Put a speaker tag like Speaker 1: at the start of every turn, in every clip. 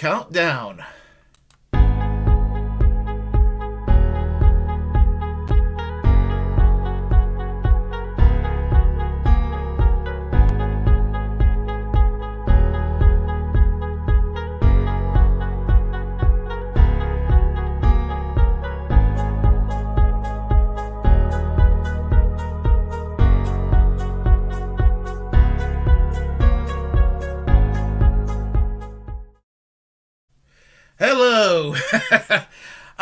Speaker 1: countdown. Hello.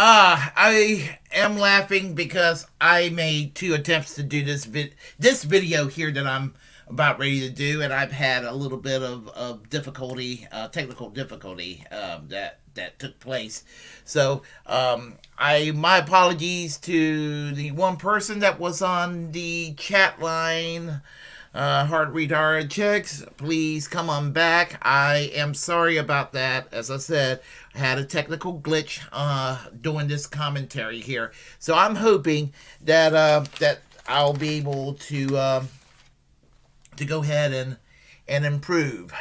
Speaker 1: I am laughing because I made two attempts to do this video here that I'm about ready to do, and I've had a little bit of difficulty, technical difficulty that took place. So my apologies to the one person that was on the chat line. Hard retard chicks, please come on back. I am sorry about that. As I said, I had a technical glitch doing this commentary here, so I'm hoping that that I'll be able to go ahead and improve.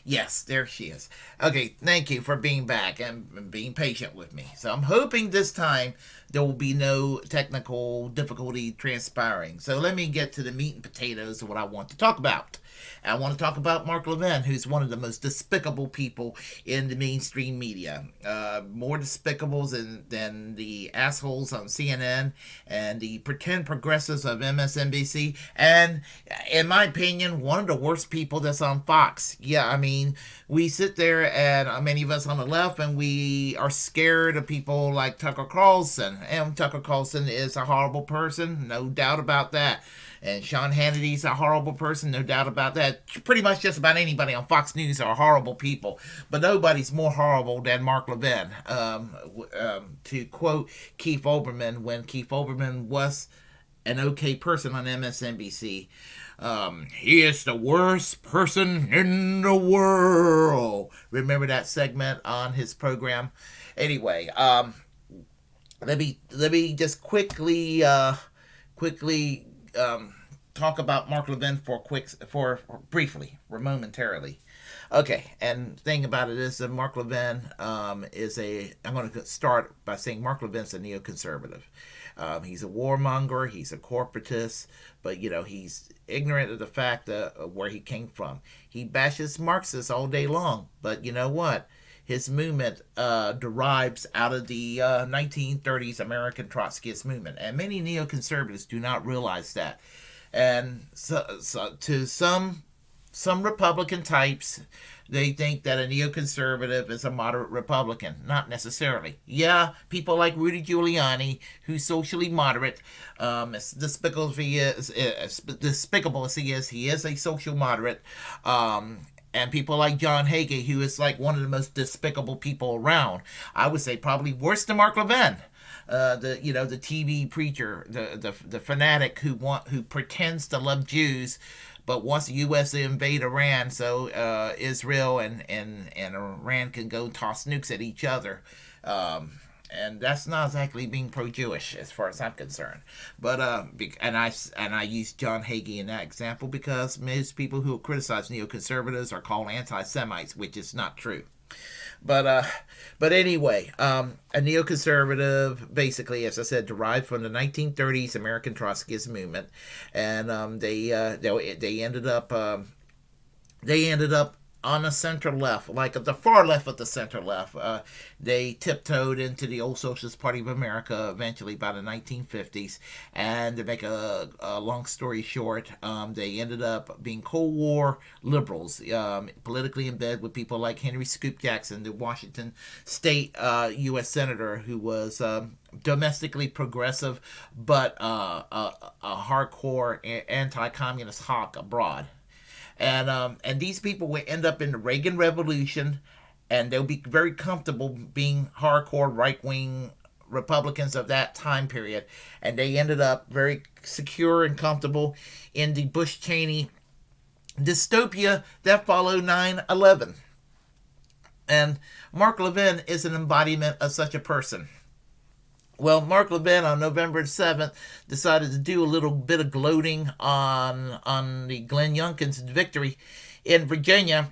Speaker 1: Yes, there she is. Okay, thank you for being back and being patient with me. So I'm hoping this time there will be no technical difficulty transpiring. So let me get to the meat and potatoes of what I want to talk about. I want to talk about Mark Levin, who's one of the most despicable people in the mainstream media. More despicable than the assholes on CNN and the pretend progressives of MSNBC. And, in my opinion, one of the worst people that's on Fox. Yeah, I mean, we sit there, and many of us on the left, and we are scared of people like Tucker Carlson. And Tucker Carlson is a horrible person, no doubt about that. And Sean Hannity's a horrible person, no doubt about that. Pretty much just about anybody on Fox News are horrible people. But nobody's more horrible than Mark Levin. To quote Keith Olbermann, when Keith Olbermann was an okay person on MSNBC, he is the worst person in the world. Remember that segment on his program? Anyway, let me just quickly talk about Mark Levin briefly, momentarily. Okay, and the thing about it is that Mark Levin I'm going to start by saying Mark Levin's a neoconservative. He's a warmonger, he's a corporatist, but he's ignorant of the fact of where he came from. He bashes Marxists all day long, but you know what? His movement derives out of the 1930s American Trotskyist movement, and many neoconservatives do not realize that. And so to some Republican types, they think that a neoconservative is a moderate Republican. Not necessarily. Yeah, people like Rudy Giuliani, who's socially moderate, as despicable as he is, he is a social moderate. And people like John Hagee, who is like one of the most despicable people around. I would say probably worse than Mark Levin. The TV preacher, the fanatic who pretends to love Jews, but wants the U.S. to invade Iran so Israel and Iran can go toss nukes at each other. And that's not exactly being pro-Jewish as far as I'm concerned. But and I use John Hagee in that example because most people who criticize neoconservatives are called anti-Semites, which is not true. But anyway, a neoconservative, basically, as I said, derived from the 1930s American Trotskyist movement, and they ended up on the center left, like the far left of the center left. They tiptoed into the old Socialist Party of America eventually by the 1950s. And to make a long story short, they ended up being Cold War liberals, politically in bed with people like Henry Scoop Jackson, the Washington State U.S. Senator, who was domestically progressive, but a hardcore anti-communist hawk abroad. And these people will end up in the Reagan Revolution, and they'll be very comfortable being hardcore right-wing Republicans of that time period. And they ended up very secure and comfortable in the Bush-Cheney dystopia that followed 9/11. And Mark Levin is an embodiment of such a person. Well, Mark Levin on November 7th decided to do a little bit of gloating on the Glenn Youngkin's victory in Virginia.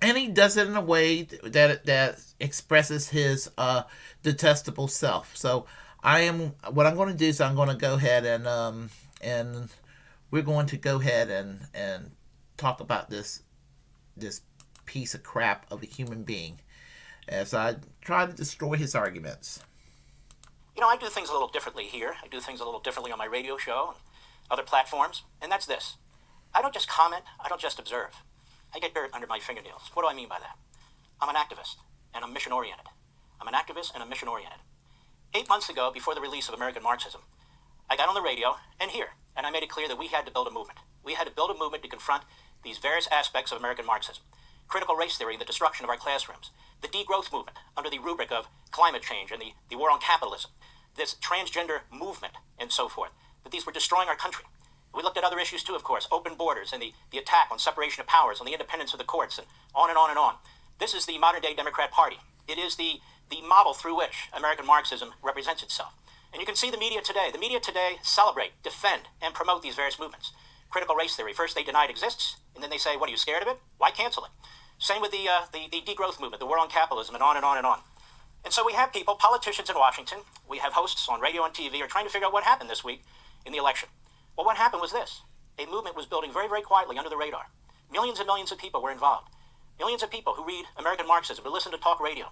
Speaker 1: And he does it in a way that expresses his detestable self. So what I'm going to do is I'm going to go ahead and we're going to go ahead and talk about this piece of crap of a human being as I try to destroy his arguments.
Speaker 2: I do things a little differently here. I do things a little differently on my radio show and other platforms, and that's this. I don't just comment, I don't just observe. I get dirt under my fingernails. What do I mean by that? I'm an activist, and I'm mission-oriented. I'm an activist, and I'm mission-oriented. 8 months ago, before the release of American Marxism, I got on the radio and here, and I made it clear that we had to build a movement. We had to build a movement to confront these various aspects of American Marxism. Critical race theory, the destruction of our classrooms, the degrowth movement under the rubric of climate change and the war on capitalism, this transgender movement, and so forth, that these were destroying our country. We looked at other issues too, of course, open borders and the attack on separation of powers, on the independence of the courts, and on and on and on. This is the modern-day Democrat Party. It is the model through which American Marxism represents itself. And you can see the media today. The media today celebrate, defend, and promote these various movements. Critical race theory. First they deny it exists, and then they say, what, are you scared of it? Why cancel it? Same with the degrowth movement, the war on capitalism, and on and on and on. And so we have people, politicians in Washington, we have hosts on radio and TV are trying to figure out what happened this week in the election. Well, what happened was this. A movement was building very, very quietly under the radar. Millions and millions of people were involved. Millions of people who read American Marxism, who listen to talk radio.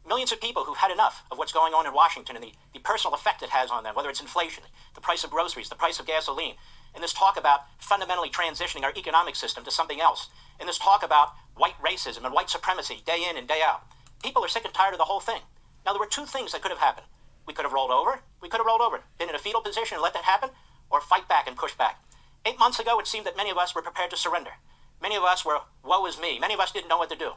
Speaker 2: Millions of people who've had enough of what's going on in Washington and the personal effect it has on them, whether it's inflation, the price of groceries, the price of gasoline, and this talk about fundamentally transitioning our economic system to something else, and this talk about white racism and white supremacy day in and day out. People are sick and tired of the whole thing. Now, there were two things that could have happened. We could have rolled over. We could have rolled over, been in a fetal position and let that happen, or fight back and push back. 8 months ago, it seemed that many of us were prepared to surrender. Many of us were, woe is me. Many of us didn't know what to do.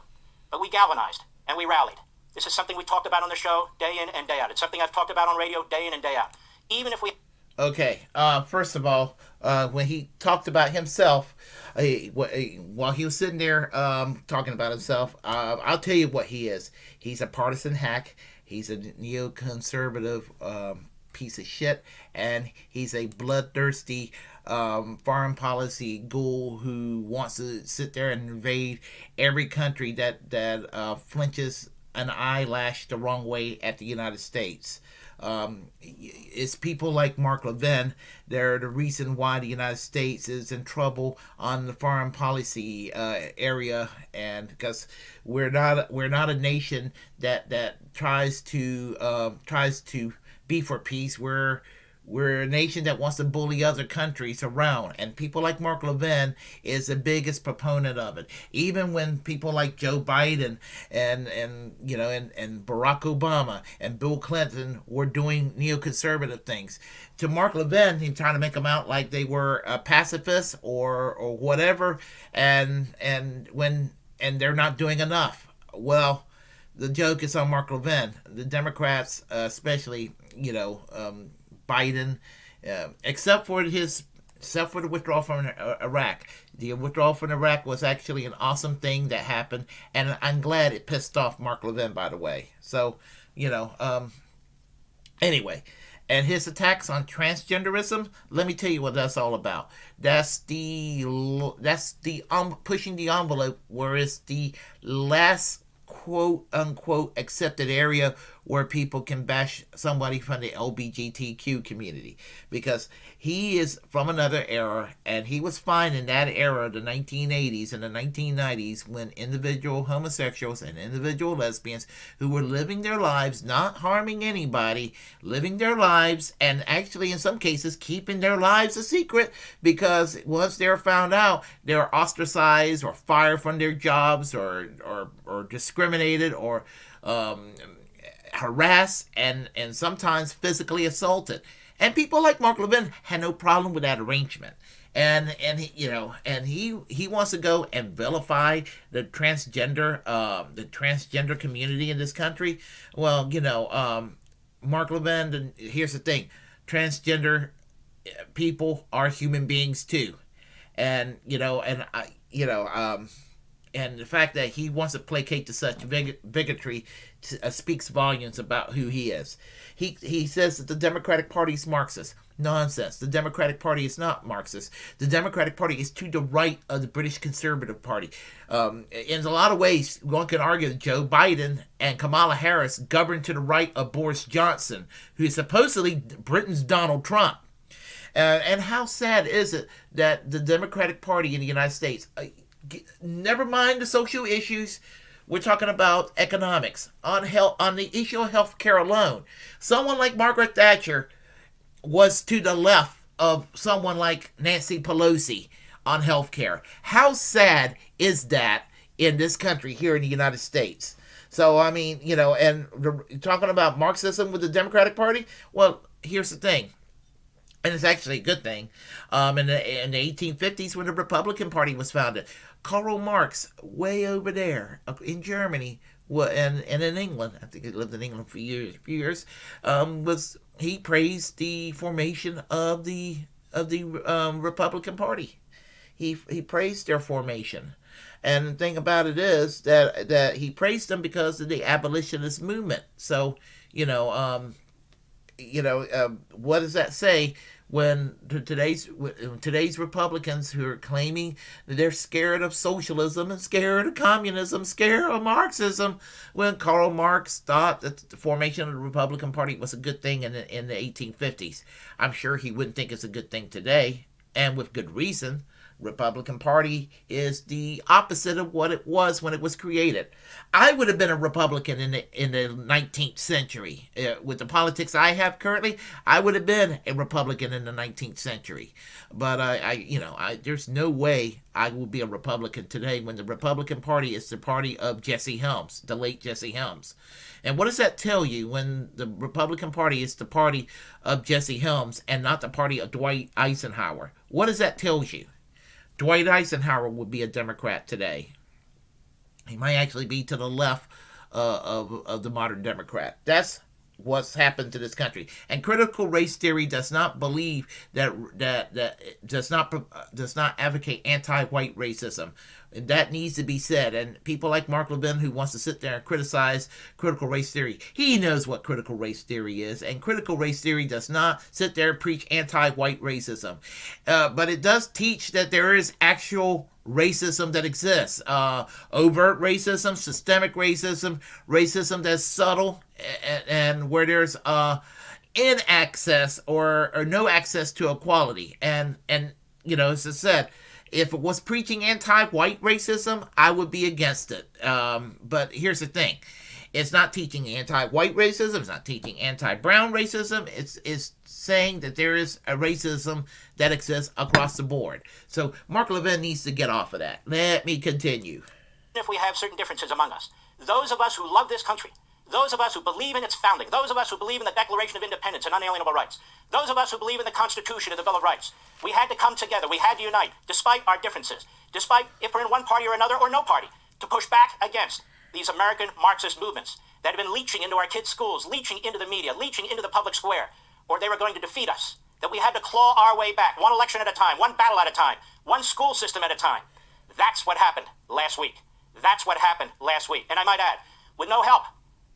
Speaker 2: But we galvanized, and we rallied. This is something we talked about on the show day in and day out. It's something I've talked about on radio day in and day out. Even if we...
Speaker 1: Okay, first of all, when he talked about himself, while he was sitting there talking about himself, I'll tell you what he is. He's a partisan hack. He's a neoconservative piece of shit, and he's a bloodthirsty foreign policy ghoul who wants to sit there and invade every country that flinches an eyelash the wrong way at the United States. It's people like Mark Levin. They're the reason why the United States is in trouble on the foreign policy area, and because we're not a nation that tries to be for peace. We're a nation that wants to bully other countries around, and people like Mark Levin is the biggest proponent of it. Even when people like Joe Biden and Barack Obama and Bill Clinton were doing neoconservative things, to Mark Levin, he's trying to make them out like they were pacifists or whatever, and they're not doing enough. Well, the joke is on Mark Levin. The Democrats, especially, Biden, except for the withdrawal from Iraq. The withdrawal from Iraq was actually an awesome thing that happened, and I'm glad it pissed off Mark Levin, by the way. So, anyway, and his attacks on transgenderism, let me tell you what that's all about. That's the pushing the envelope, where it's the last quote unquote accepted area where people can bash somebody from the LGBTQ community, because he is from another era, and he was fine in that era, the 1980s and the 1990s, when individual homosexuals and individual lesbians who were living their lives, not harming anybody, living their lives, and actually in some cases keeping their lives a secret, because once they're found out, they're ostracized or fired from their jobs or discriminated or harassed and sometimes physically assaulted. And people like Mark Levin had no problem with that arrangement. And he wants to go and vilify the transgender community in this country. Well, Mark Levin, here's the thing: transgender people are human beings too, and And the fact that he wants to placate to such bigotry speaks volumes about who he is. He says that the Democratic Party is Marxist. Nonsense. The Democratic Party is not Marxist. The Democratic Party is to the right of the British Conservative Party. In a lot of ways, one can argue that Joe Biden and Kamala Harris govern to the right of Boris Johnson, who is supposedly Britain's Donald Trump. And how sad is it that the Democratic Party in the United States, never mind the social issues, we're talking about economics, on the issue of health care alone. Someone like Margaret Thatcher was to the left of someone like Nancy Pelosi on health care. How sad is that in this country here in the United States? So, I mean, and talking about Marxism with the Democratic Party, well, here's the thing. And it's actually a good thing. In the 1850s, when the Republican Party was founded, Karl Marx, way over there in Germany, and in England, I think he lived in England for years, he praised the formation of the Republican Party. He praised their formation. And the thing about it is that he praised them because of the abolitionist movement. So, what does that say when today's Republicans who are claiming that they're scared of socialism and scared of communism, scared of Marxism, when Karl Marx thought that the formation of the Republican Party was a good thing in the 1850s? I'm sure he wouldn't think it's a good thing today, and with good reason. Republican Party is the opposite of what it was when it was created. I would have been a Republican in the 19th century. With the politics I have currently, I would have been a Republican in the 19th century. But there's no way I will be a Republican today when the Republican Party is the party of Jesse Helms, the late Jesse Helms. And what does that tell you when the Republican Party is the party of Jesse Helms and not the party of Dwight Eisenhower? What does that tell you? Dwight Eisenhower would be a Democrat today. He might actually be to the left of the modern Democrat. That's what's happened to this country. And critical race theory does not believe that does not advocate anti-white racism. And that needs to be said. And people like Mark Levin, who wants to sit there and criticize critical race theory, he knows what critical race theory is. And critical race theory does not sit there and preach anti-white racism. But it does teach that there is actual racism that exists. Overt racism, systemic racism, racism that's subtle, and where there's inaccess or no access to equality. And as I said, if it was preaching anti-white racism, I would be against it. But here's the thing. It's not teaching anti-white racism. It's not teaching anti-brown racism. It's saying that there is a racism that exists across the board. So Mark Levin needs to get off of that. Let me continue.
Speaker 2: If we have certain differences among us, those of us who love this country, those of us who believe in its founding, those of us who believe in the Declaration of Independence and unalienable rights, those of us who believe in the Constitution and the Bill of Rights, we had to come together. We had to unite, despite our differences, despite if we're in one party or another or no party, to push back against these American Marxist movements that have been leaching into our kids' schools, leaching into the media, leaching into the public square, or they were going to defeat us, that we had to claw our way back, one election at a time, one battle at a time, one school system at a time. That's what happened last week. That's what happened last week. And I might add, with no help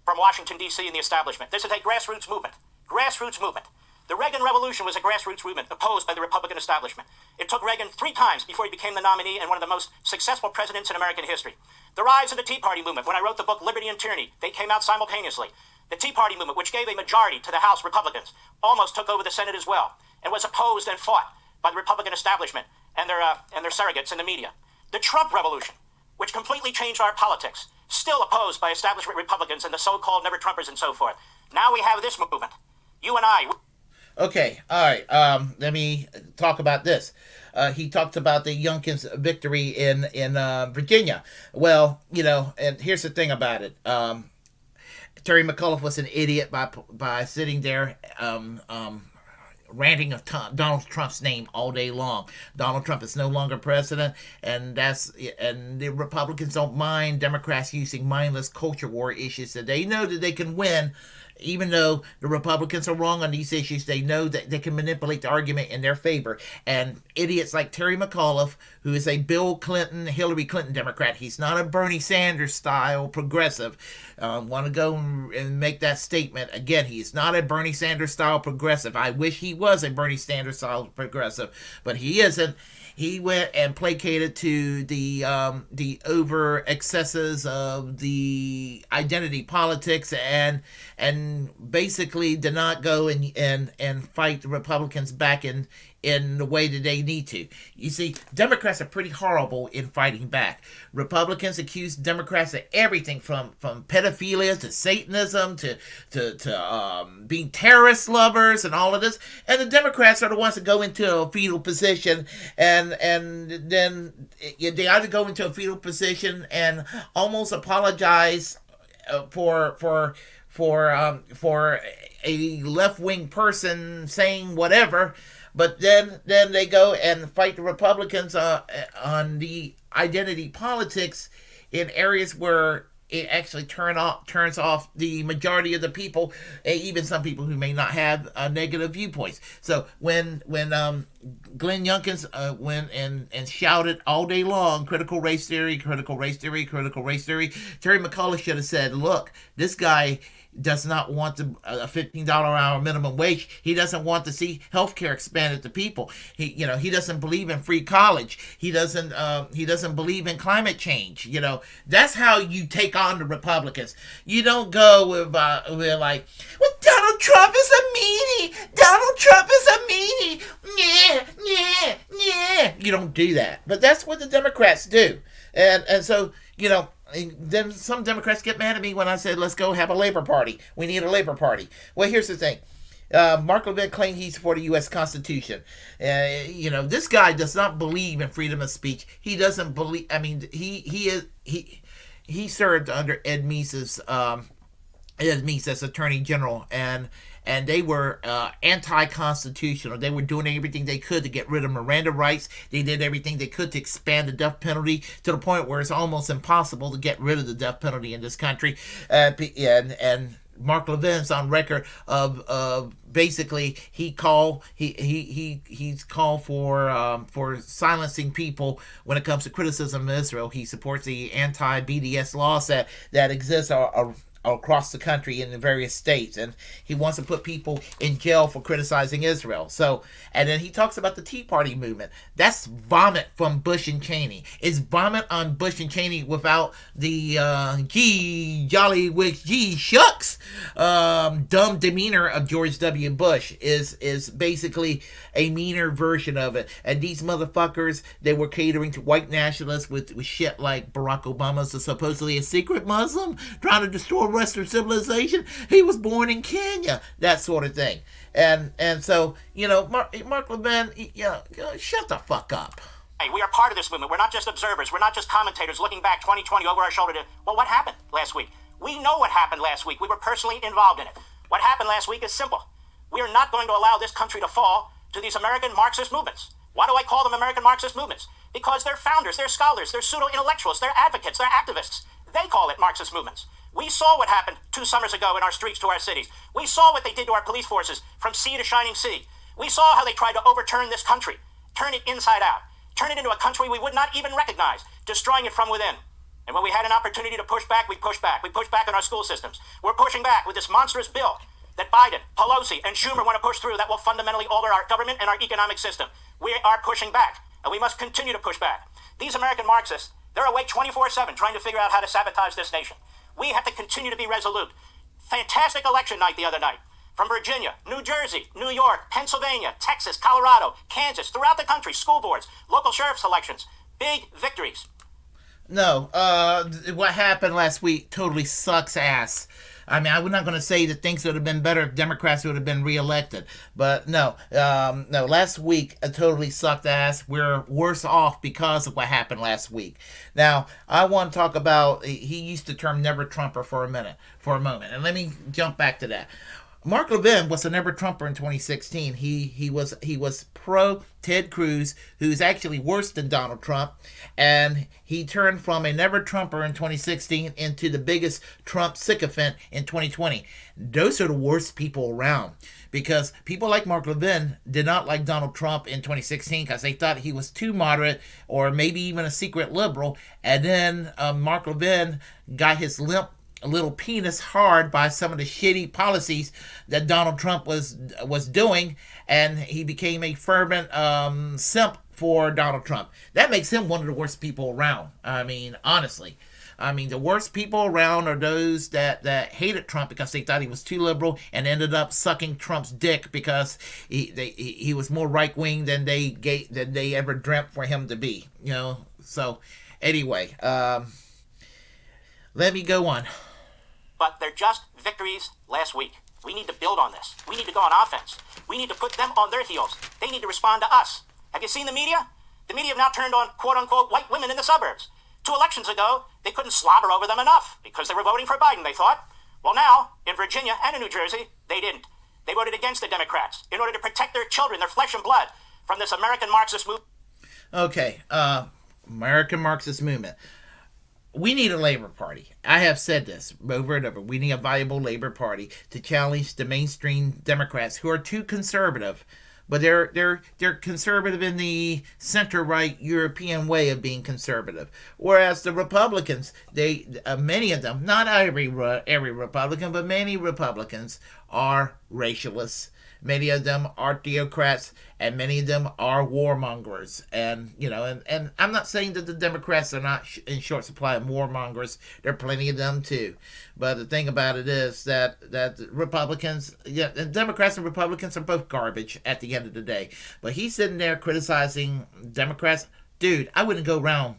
Speaker 2: from Washington, D.C. and the establishment. This is a grassroots movement. Grassroots movement. The Reagan Revolution was a grassroots movement opposed by the Republican establishment. It took Reagan 3 times before he became the nominee and one of the most successful presidents in American history. The rise of the Tea Party movement, when I wrote the book Liberty and Tyranny, they came out simultaneously. The Tea Party movement, which gave a majority to the House Republicans, almost took over the Senate as well, and was opposed and fought by the Republican establishment and their surrogates in the media. The Trump Revolution, which completely changed our politics, still opposed by establishment Republicans and the so-called never-Trumpers and so forth. Now we have this movement. You and I.
Speaker 1: Okay, all right. Let me talk about this. He talked about the Youngkin's victory in Virginia. Well, and here's the thing about it. Terry McAuliffe was an idiot by sitting there ranting of Donald Trump's name all day long. Donald Trump is no longer president, and the Republicans don't mind Democrats using mindless culture war issues that they know that they can win. Even though the Republicans are wrong on these issues, they know that they can manipulate the argument in their favor. And idiots like Terry McAuliffe, who is a Bill Clinton, Hillary Clinton Democrat, he's not a Bernie Sanders style progressive. Want to go and make that statement again. He's not a Bernie Sanders style progressive. I wish he was a Bernie Sanders style progressive, but he isn't. He went and placated to the over excesses of the identity politics and basically did not go and fight the Republicans back in the way that they need to. You see, Democrats are pretty horrible in fighting back. Republicans accuse Democrats of everything from pedophilia to Satanism to being terrorist lovers and all of this. And the Democrats are the ones that go into a fetal position and then they either go into a fetal position and almost apologize for a left-wing person saying whatever. But then they go and fight the Republicans on the identity politics in areas where it actually turns off the majority of the people, even some people who may not have negative viewpoints. So when Glenn Youngkin went and shouted all day long, critical race theory, critical race theory, critical race theory, Terry McAuliffe should have said, look, this guy does not want a $15 an hour minimum wage. He doesn't want to see healthcare expanded to people. He doesn't believe in free college. He doesn't believe in climate change. That's how you take on the Republicans. You don't go with like, well, Donald Trump is a meanie. Donald Trump is a meanie. Yeah, yeah, yeah. You don't do that. But that's what the Democrats do. And so, then some Democrats get mad at me when I said, let's go have a Labor Party. We need a Labor Party. Well, here's the thing. Mark Levin claimed he's for the U.S. Constitution. This guy does not believe in freedom of speech. He doesn't believe, he served under Ed Meese's as Attorney General, and they were anti-constitutional. They were doing everything they could to get rid of Miranda rights. They did everything they could to expand the death penalty to the point where it's almost impossible to get rid of the death penalty in this country. And Mark Levin's on record of basically he's called for silencing people when it comes to criticism of Israel. He supports the anti-BDS laws that exist across the country in the various states, and he wants to put people in jail for criticizing Israel. So, and then he talks about the Tea Party movement. That's vomit from Bush and Cheney. It's vomit on Bush and Cheney without the gee jolly which gee shucks dumb demeanor of George W. Bush is basically a meaner version of it. And these motherfuckers, they were catering to white nationalists with shit like Barack Obama's supposedly a secret Muslim trying to destroy Western civilization. He was born in Kenya, that sort of thing. And so, Mark Levin, shut the fuck up.
Speaker 2: Hey, we are part of this movement. We're not just observers. We're not just commentators looking back 2020 over our shoulder to, well, what happened last week? We know what happened last week. We were personally involved in it. What happened last week is simple. We are not going to allow this country to fall to these American Marxist movements. Why do I call them American Marxist movements? Because they're founders, they're scholars, they're pseudo-intellectuals, they're advocates, they're activists. They call it Marxist movements. We saw what happened 2 summers ago in our streets to our cities. We saw what they did to our police forces from sea to shining sea. We saw how they tried to overturn this country, turn it inside out, turn it into a country we would not even recognize, destroying it from within. And when we had an opportunity to push back, we pushed back. We pushed back on our school systems. We're pushing back with this monstrous bill that Biden, Pelosi, and Schumer want to push through that will fundamentally alter our government and our economic system. We are pushing back, and we must continue to push back. These American Marxists, they're awake 24/7 trying to figure out how to sabotage this nation. We have to continue to be resolute. Fantastic election night the other night. From Virginia, New Jersey, New York, Pennsylvania, Texas, Colorado, Kansas, throughout the country, school boards, local sheriff's elections. Big victories.
Speaker 1: No, what happened last week totally sucks ass. I mean, I'm not going to say that things would have been better if Democrats would have been reelected. But no, last week it totally sucked ass. We're worse off because of what happened last week. Now, I want to talk about, he used the term never Trumper for a moment. And let me jump back to that. Mark Levin was a never Trumper in 2016. He was pro Ted Cruz, who's actually worse than Donald Trump, and he turned from a never Trumper in 2016 into the biggest Trump sycophant in 2020. Those are the worst people around, because people like Mark Levin did not like Donald Trump in 2016 because they thought he was too moderate or maybe even a secret liberal, and then Mark Levin got his limp little penis hard by some of the shitty policies that Donald Trump was doing, and he became a fervent simp for Donald Trump. That makes him one of the worst people around. I mean, honestly. I mean, the worst people around are those that hated Trump because they thought he was too liberal and ended up sucking Trump's dick because he was more right wing than they ever dreamt for him to be. You know. So, anyway, let me go on.
Speaker 2: But they're just victories last week. We need to build on this. We need to go on offense. We need to put them on their heels. They need to respond to us. Have you seen the media? The media have now turned on quote-unquote white women in the suburbs. 2 elections ago, they couldn't slobber over them enough because they were voting for Biden, they thought. Well, now, in Virginia and in New Jersey, they didn't. They voted against the Democrats in order to protect their children, their flesh and blood, from this American Marxist movement.
Speaker 1: Okay, American Marxist movement. We need a Labor Party. I have said this over and over. We need a viable Labor Party to challenge the mainstream Democrats who are too conservative, but they're conservative in the center-right European way of being conservative. Whereas the Republicans, they many of them, not every Republican, but many Republicans are racialists. Many of them are theocrats, and many of them are warmongers. And, you know, and I'm not saying that the Democrats are not in short supply of warmongers. There are plenty of them, too. But the thing about it is that Republicans, Democrats and Republicans are both garbage at the end of the day. But he's sitting there criticizing Democrats. Dude, I wouldn't go around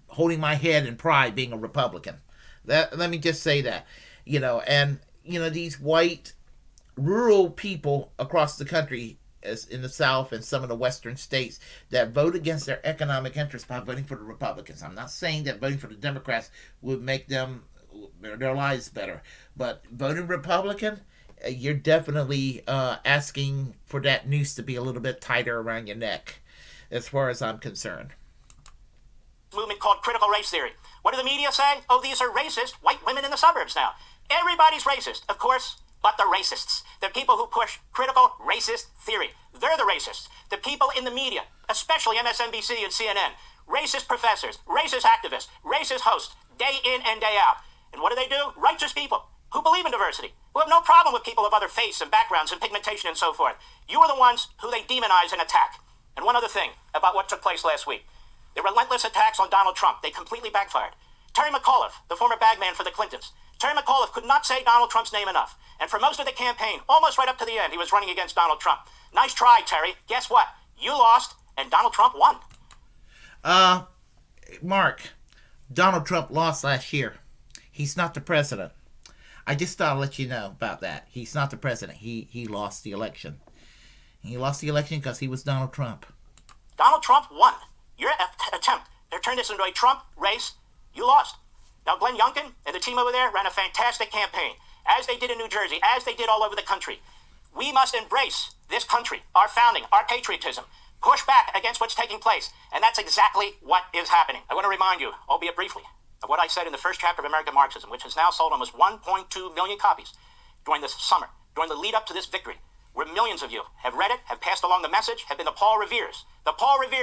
Speaker 1: holding my head in pride being a Republican. Let me just say that. You know, and, you know, these white rural people across the country, as in the South and some of the Western states, that vote against their economic interests by voting for the Republicans. I'm not saying that voting for the Democrats would make them their lives better, but voting Republican, you're definitely asking for that noose to be a little bit tighter around your neck, as far as I'm concerned.
Speaker 2: Movement called critical race theory. What do the media say? Oh, these are racist white women in the suburbs now. Everybody's racist, of course. But the racists, the people who push critical racist theory, they're the racists. The people in the media, especially MSNBC and CNN, racist professors, racist activists, racist hosts, day in and day out. And what do? Righteous people who believe in diversity, who have no problem with people of other faiths and backgrounds and pigmentation and so forth. You are the ones who they demonize and attack. And one other thing about what took place last week. The relentless attacks on Donald Trump, they completely backfired. Terry McAuliffe, the former bagman for the Clintons, Terry McAuliffe could not say Donald Trump's name enough. And for most of the campaign, almost right up to the end, he was running against Donald Trump. Nice try, Terry. Guess what? You lost, and Donald Trump won.
Speaker 1: Mark, Donald Trump lost last year. He's not the president. I just thought I'd let you know about that. He's not the president. He lost the election. He lost the election because he was Donald Trump.
Speaker 2: Donald Trump won. Your attempt to turn this into a Trump race, you lost. Now, Glenn Youngkin and the team over there ran a fantastic campaign, as they did in New Jersey, as they did all over the country. We must embrace this country, our founding, our patriotism, push back against what's taking place, and that's exactly what is happening. I want to remind you, albeit briefly, of what I said in the first chapter of American Marxism, which has now sold almost 1.2 million copies during this summer, during the lead up to this victory, where millions of you have read it, have passed along the message, have been the Paul Reveres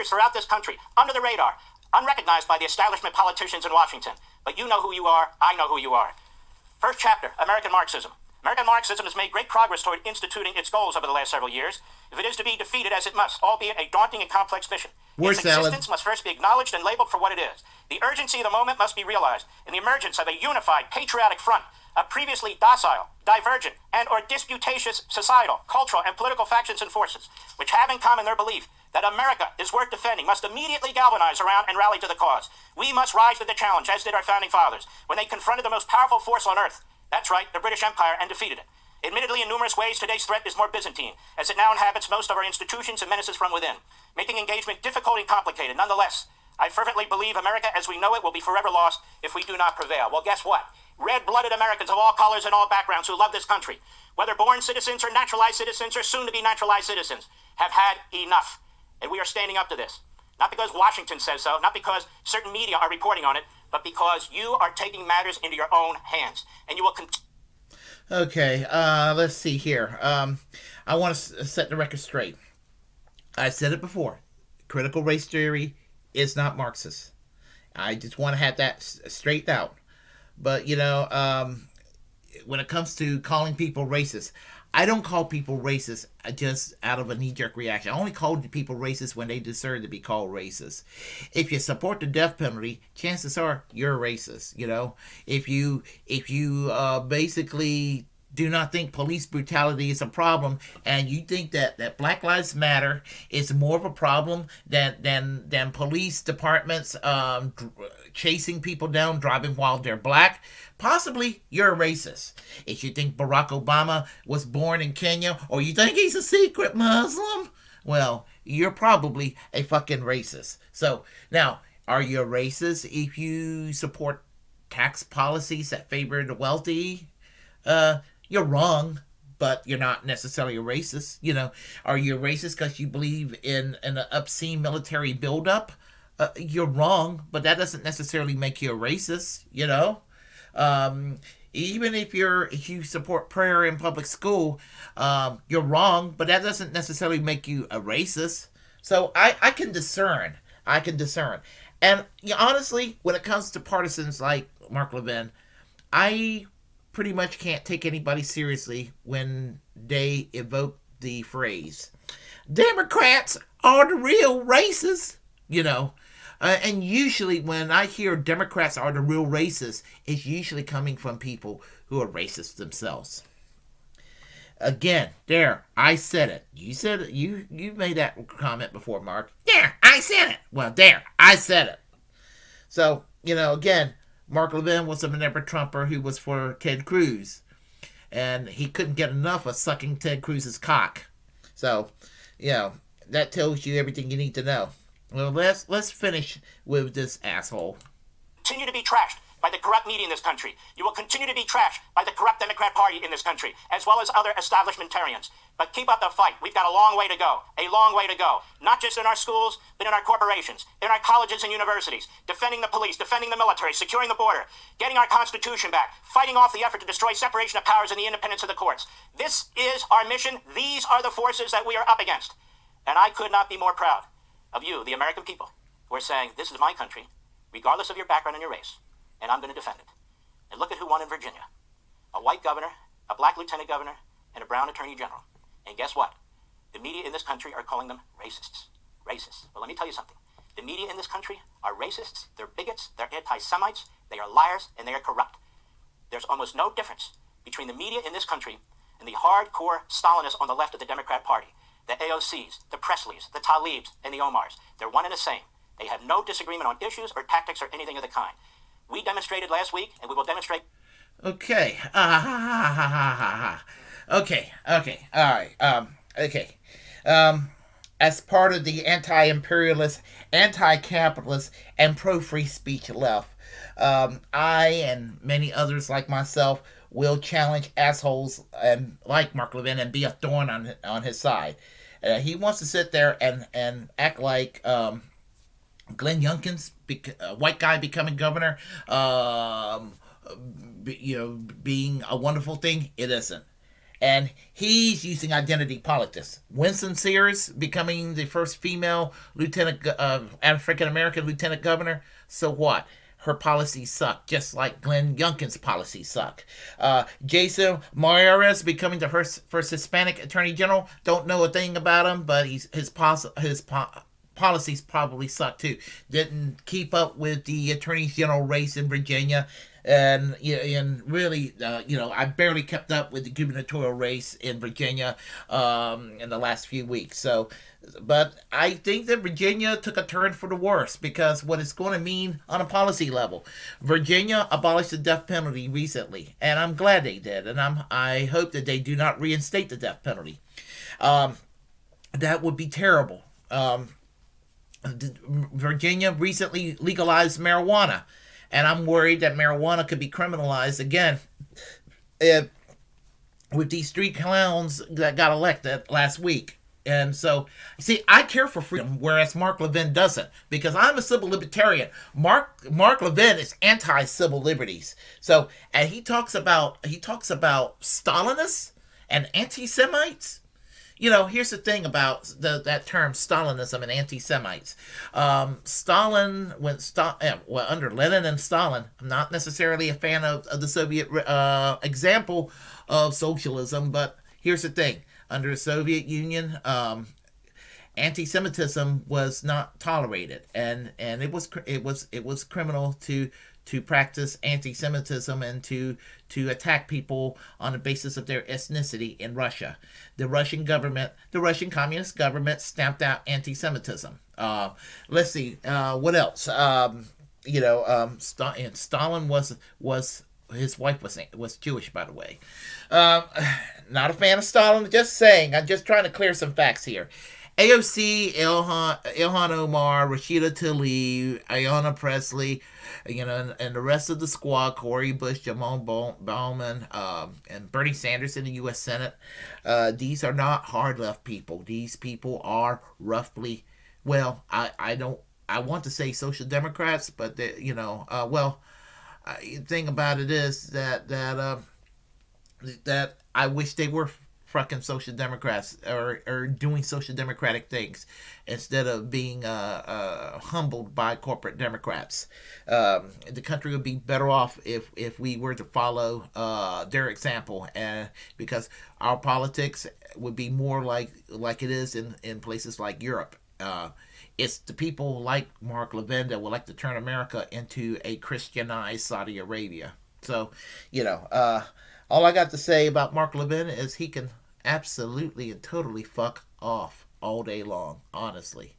Speaker 2: throughout this country, under the radar, unrecognized by the establishment politicians in Washington. But you know who you are, I know who you are. First chapter, American Marxism. American Marxism has made great progress toward instituting its goals over the last several years. If it is to be defeated, as it must, albeit a daunting and complex mission, its existence must first be acknowledged and labeled for what it is. The urgency of the moment must be realized in the emergence of a unified, patriotic front, a previously docile, divergent, and or disputatious societal, cultural, and political factions and forces, which have in common their belief that America is worth defending, must immediately galvanize around and rally to the cause. We must rise to the challenge, as did our founding fathers, when they confronted the most powerful force on earth. That's right, the British Empire, and defeated it. Admittedly, in numerous ways, today's threat is more Byzantine, as it now inhabits most of our institutions and menaces from within, making engagement difficult and complicated. Nonetheless, I fervently believe America as we know it will be forever lost if we do not prevail. Well, guess what? red-blooded Americans of all colors and all backgrounds who love this country, whether born citizens or naturalized citizens or soon-to-be naturalized citizens, have had enough. And we are standing up to this. Not because Washington says so, not because certain media are reporting on it, but because you are taking matters into your own hands. And you will continue.
Speaker 1: Okay, let's see here. I want to set the record straight. I said it before. Critical race theory is not Marxist. I just want to have that straightened out. But, when it comes to calling people racist, I don't call people racist just out of a knee-jerk reaction. I only call people racist when they deserve to be called racist. If you support the death penalty, chances are you're a racist. If you basically do not think police brutality is a problem, and you think that Black Lives Matter is more of a problem than police departments chasing people down, driving while they're black, possibly you're a racist. If you think Barack Obama was born in Kenya, or you think he's a secret Muslim, well, you're probably a fucking racist. So, now, are you a racist if you support tax policies that favor the wealthy? You're wrong, but you're not necessarily a racist. Are you a racist because you believe in an obscene military buildup? You're wrong, but that doesn't necessarily make you a racist. Even if you support prayer in public school, you're wrong, but that doesn't necessarily make you a racist. So I can discern. And honestly, when it comes to partisans like Mark Levin, I pretty much can't take anybody seriously when they evoke the phrase, Democrats are the real racists, and usually when I hear Democrats are the real racists, it's usually coming from people who are racist themselves. Again, there, I said it. You said it. You made that comment before, Mark. There, I said it. Well, there, I said it. So, again, Mark Levin was a never-Trumper who was for Ted Cruz. And he couldn't get enough of sucking Ted Cruz's cock. So, that tells you everything you need to know. Well, let's finish with this asshole.
Speaker 2: Continue to be trashed by the corrupt media in this country. You will continue to be trashed by the corrupt Democrat Party in this country, as well as other establishmentarians. But keep up the fight. We've got a long way to go. A long way to go. Not just in our schools, but in our corporations, in our colleges and universities, defending the police, defending the military, securing the border, getting our Constitution back, fighting off the effort to destroy separation of powers and the independence of the courts. This is our mission. These are the forces that we are up against. And I could not be more proud of you, the American people, who are saying, this is my country, regardless of your background and your race, and I'm going to defend it. And look at who won in Virginia. A white governor, a black lieutenant governor, and a brown attorney general. And guess what? The media in this country are calling them racists. Racists. But let me tell you something. The media in this country are racists, they're bigots, they're anti-Semites, they are liars, and they are corrupt. There's almost no difference between the media in this country and the hardcore Stalinists on the left of the Democrat Party. The AOCs, the Presleys, the Talibs, and the Omars. They're one and the same. They have no disagreement on issues or tactics or anything of the kind. We demonstrated last week, and we will demonstrate.
Speaker 1: Okay. Okay. All right. Okay. As part of the anti-imperialist, anti-capitalist, and pro-free speech left, I and many others like myself will challenge assholes and like Mark Levin and be a thorn on his side. He wants to sit there and act like Glenn Youngkin's a white guy becoming governor, being a wonderful thing. It isn't. And he's using identity politics. Winston Sears becoming the first female African-American lieutenant governor. So what? Her policies suck, just like Glenn Youngkin's policies suck. Jason Moraes becoming the first Hispanic Attorney General. Don't know a thing about him, but his policies probably suck too. Didn't keep up with the Attorney General race in Virginia. And really, I barely kept up with the gubernatorial race in Virginia in the last few weeks. So, but I think that Virginia took a turn for the worse because what it's going to mean on a policy level. Virginia abolished the death penalty recently, and I'm glad they did. And I hope that they do not reinstate the death penalty. That would be terrible. Virginia recently legalized marijuana. And I'm worried that marijuana could be criminalized again if, with these street clowns that got elected last week. And so, see, I care for freedom, whereas Mark Levin doesn't, because I'm a civil libertarian. Mark Levin is anti-civil liberties. So, and he talks about Stalinists and anti-Semites. Here's the thing about that term Stalinism and anti-Semites. Stalin, under Lenin and Stalin, I'm not necessarily a fan of the Soviet example of socialism, but here's the thing. Under the Soviet Union, anti-Semitism was not tolerated, and it was criminal to practice anti-Semitism and to attack people on the basis of their ethnicity in Russia. The Russian communist government stamped out anti-Semitism. Let's see, what else? Stalin was his wife was Jewish, by the way. Not a fan of Stalin. Just saying. I'm just trying to clear some facts here. AOC, Ilhan Omar, Rashida Tlaib, Ayanna Pressley, and the rest of the squad, Cori Bush, Jamal Bowman, and Bernie Sanders in the U.S. Senate. These are not hard left people. These people are roughly, well, I want to say social democrats, but the thing about it is that I wish they were fucking social democrats or doing social democratic things instead of being humbled by corporate democrats. The country would be better off if we were to follow their example, and because our politics would be more like it is in places like Europe. It's the people like Mark Levin that would like to turn America into a Christianized Saudi Arabia. So, all I got to say about Mark Levin is he can absolutely and totally fuck off all day long, honestly.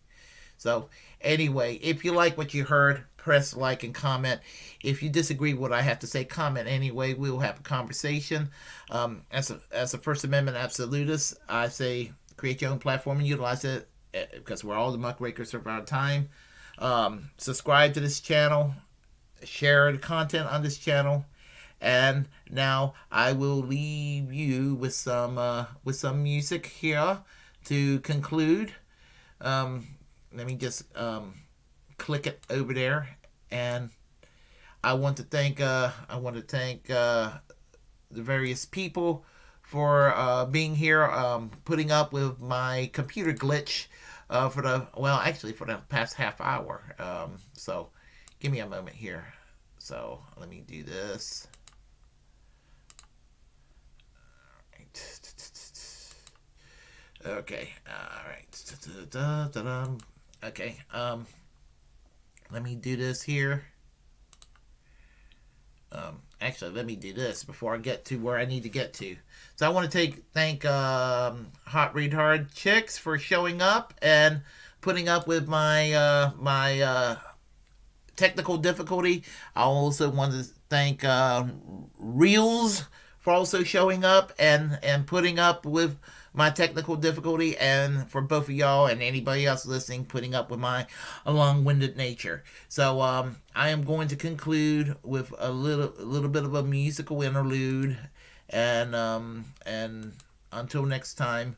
Speaker 1: So, anyway, if you like what you heard, press like and comment. If you disagree with what I have to say, comment anyway. We will have a conversation. As a First Amendment absolutist, I say create your own platform and utilize it, because we're all the muckrakers of our time. Subscribe to this channel, share the content on this channel, and now I will leave you with some music here to conclude. Let me just click it over there, and I want to thank the various people for being here, putting up with my computer glitch for the past half hour. So give me a moment here. So let me do this. Okay. All right. Okay. Let me do this here. Actually, let me do this before I get to where I need to get to. So I want to thank Hot Read Hard Chicks for showing up and putting up with my my technical difficulty. I also want to thank Reels for also showing up and putting up with my technical difficulty, and for both of y'all and anybody else listening, putting up with my long-winded nature. So I am going to conclude with a little bit of a musical interlude, and until next time,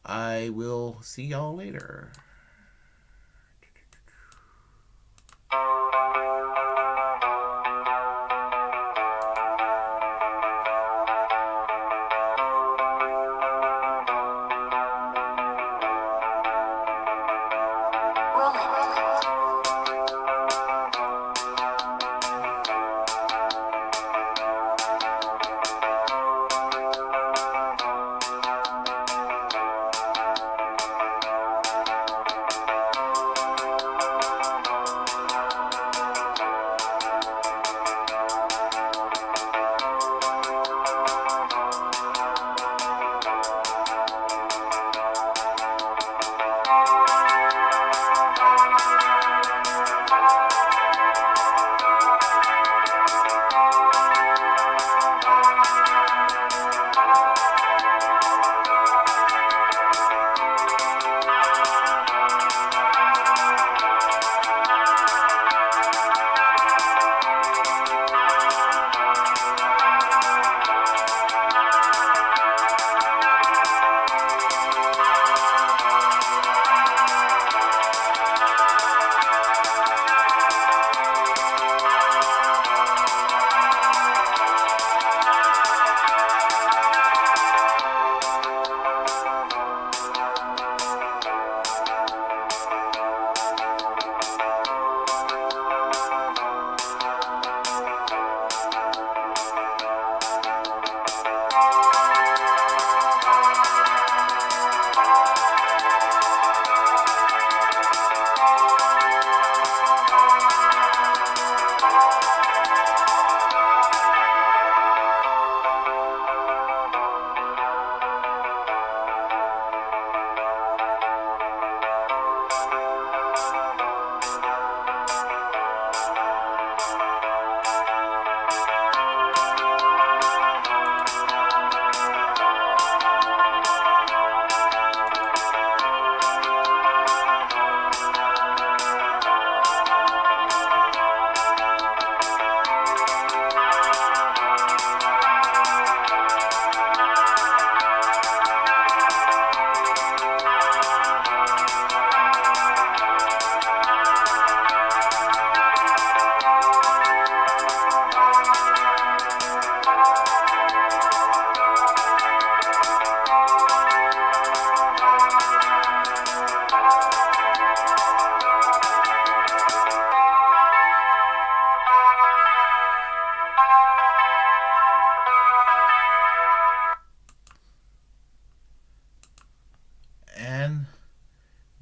Speaker 1: I will see y'all later.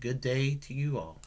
Speaker 1: good day to you all.